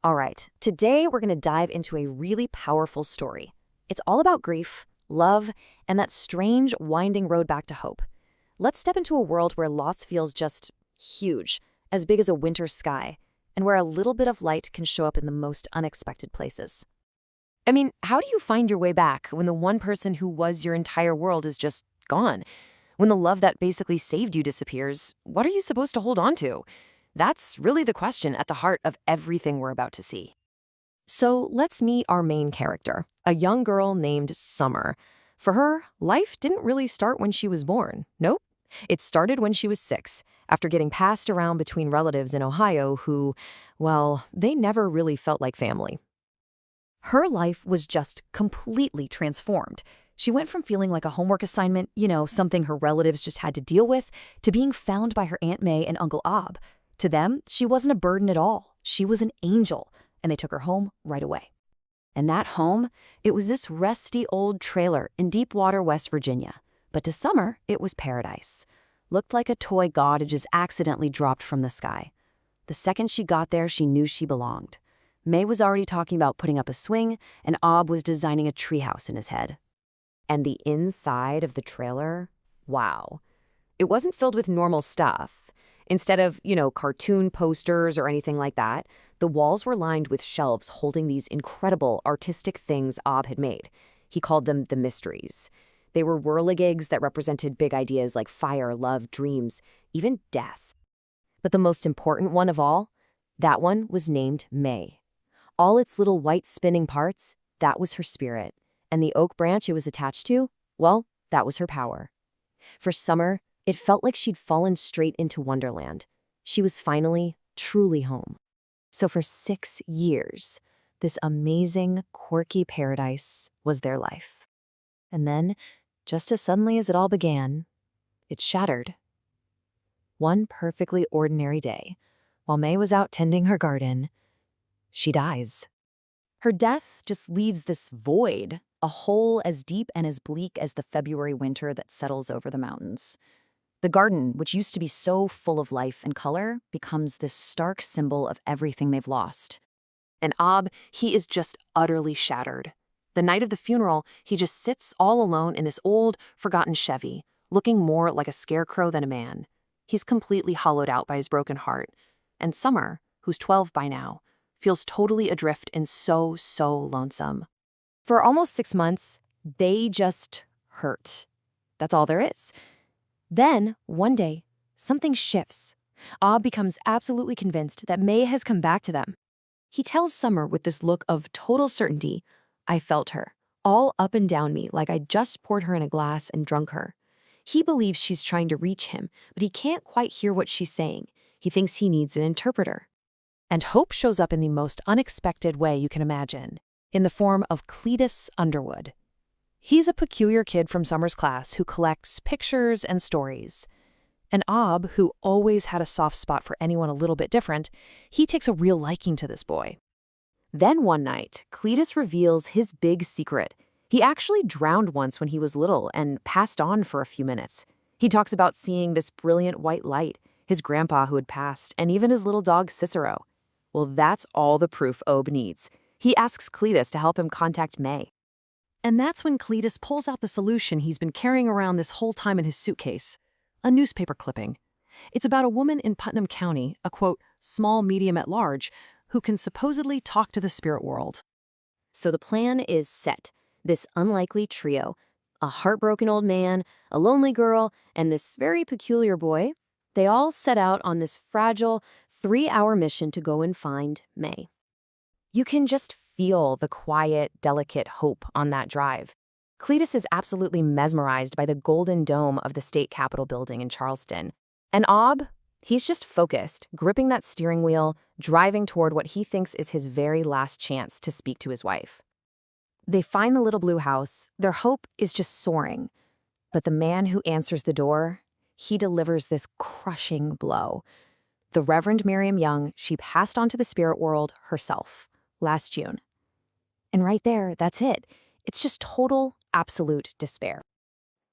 All right, today we're going to dive into a really powerful story. It's all about grief, love, and that strange, winding road back to hope. Let's step into a world where loss feels just huge, as big as a winter sky, and where a little bit of light can show up in the most unexpected places. I mean, how do you find your way back when the one person who was your entire world is just gone? When the love that basically saved you disappears, what are you supposed to hold on to? That's really the question at the heart of everything we're about to see. So let's meet our main character, a young girl named Summer. For her, life didn't really start when she was born. Nope. It started when she was 6, after getting passed around between relatives in Ohio who, well, they never really felt like family. Her life was just completely transformed. She went from feeling like a homework assignment, something her relatives just had to deal with, to being found by her Aunt May and Uncle Ob. To them, she wasn't a burden at all. She was an angel, and they took her home right away. And that home, it was this rusty old trailer in Deepwater, West Virginia. But to Summer, it was paradise. Looked like a toy god had just accidentally dropped from the sky. The second she got there, she knew she belonged. May was already talking about putting up a swing, and Ob was designing a treehouse in his head. And the inside of the trailer, wow. It wasn't filled with normal stuff. Instead of, cartoon posters or anything like that, the walls were lined with shelves holding these incredible artistic things Ob had made. He called them the mysteries. They were whirligigs that represented big ideas like fire, love, dreams, even death. But the most important one of all, that one was named May. All its little white spinning parts, that was her spirit. And the oak branch it was attached to, well, that was her power. For Summer, it felt like she'd fallen straight into Wonderland. She was finally, truly home. So for 6 years, this amazing, quirky paradise was their life. And then, just as suddenly as it all began, it shattered. One perfectly ordinary day, while May was out tending her garden, she dies. Her death just leaves this void, a hole as deep and as bleak as the February winter that settles over the mountains. The garden, which used to be so full of life and color, becomes this stark symbol of everything they've lost. And Ob, he is just utterly shattered. The night of the funeral, he just sits all alone in this old, forgotten Chevy, looking more like a scarecrow than a man. He's completely hollowed out by his broken heart. And Summer, who's 12 by now, feels totally adrift and so lonesome. For almost 6 months, they just hurt. That's all there is. Then, one day, something shifts. Ob becomes absolutely convinced that May has come back to them. He tells Summer with this look of total certainty, "I felt her, all up and down me like I'd just poured her in a glass and drunk her." He believes she's trying to reach him, but he can't quite hear what she's saying. He thinks he needs an interpreter. And hope shows up in the most unexpected way you can imagine, in the form of Cletus Underwood. He's a peculiar kid from Summer's class who collects pictures and stories. And Ob, who always had a soft spot for anyone a little bit different, he takes a real liking to this boy. Then one night, Cletus reveals his big secret. He actually drowned once when he was little and passed on for a few minutes. He talks about seeing this brilliant white light, his grandpa who had passed, and even his little dog Cicero. Well, that's all the proof Ob needs. He asks Cletus to help him contact May. And that's when Cletus pulls out the solution he's been carrying around this whole time in his suitcase, a newspaper clipping. It's about a woman in Putnam County, a quote, small medium at large, who can supposedly talk to the spirit world. So the plan is set. This unlikely trio, a heartbroken old man, a lonely girl, and this very peculiar boy, they all set out on this fragile 3-hour mission to go and find May. You can just feel the quiet, delicate hope on that drive. Cletus is absolutely mesmerized by the golden dome of the state capitol building in Charleston. And Ob, he's just focused, gripping that steering wheel, driving toward what he thinks is his very last chance to speak to his wife. They find the little blue house. Their hope is just soaring. But the man who answers the door, he delivers this crushing blow. The Reverend Miriam Young, she passed on to the spirit world herself last June. And right there, that's it. It's just total, absolute despair.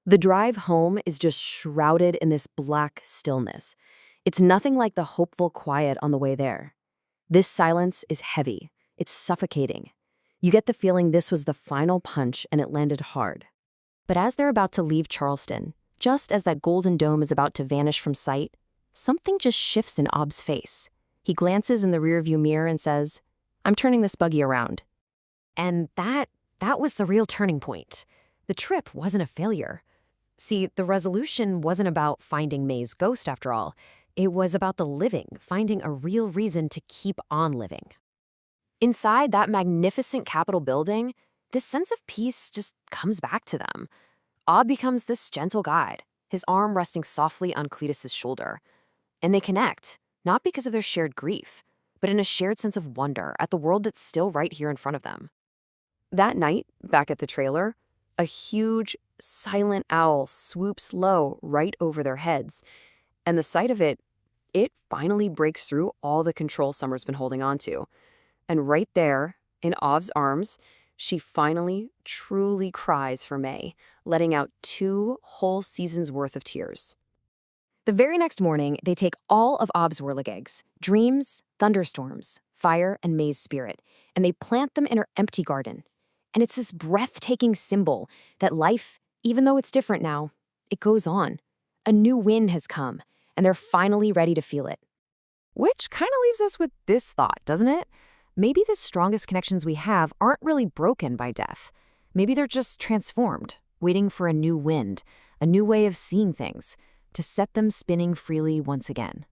The drive home is just shrouded in this black stillness. It's nothing like the hopeful quiet on the way there. This silence is heavy. It's suffocating. You get the feeling this was the final punch and it landed hard. But as they're about to leave Charleston, just as that golden dome is about to vanish from sight, something just shifts in Ob's face. He glances in the rearview mirror and says, "I'm turning this buggy around." And that was the real turning point. The trip wasn't a failure. See, the resolution wasn't about finding May's ghost after all. It was about the living, finding a real reason to keep on living. Inside that magnificent Capitol building, this sense of peace just comes back to them. Ob becomes this gentle guide, his arm resting softly on Cletus's shoulder. And they connect, not because of their shared grief, but in a shared sense of wonder at the world that's still right here in front of them. That night, back at the trailer, a huge, silent owl swoops low right over their heads, and the sight of it finally breaks through all the control Summer's been holding on to. And right there, in Ob's arms, she finally, truly cries for May, letting out 2 whole seasons' worth of tears. The very next morning, they take all of Ob's whirligigs, dreams, thunderstorms, fire, and May's spirit, and they plant them in her empty garden. And it's this breathtaking symbol that life, even though it's different now, it goes on. A new wind has come, and they're finally ready to feel it. Which kind of leaves us with this thought, doesn't it? Maybe the strongest connections we have aren't really broken by death. Maybe they're just transformed, waiting for a new wind, a new way of seeing things, to set them spinning freely once again.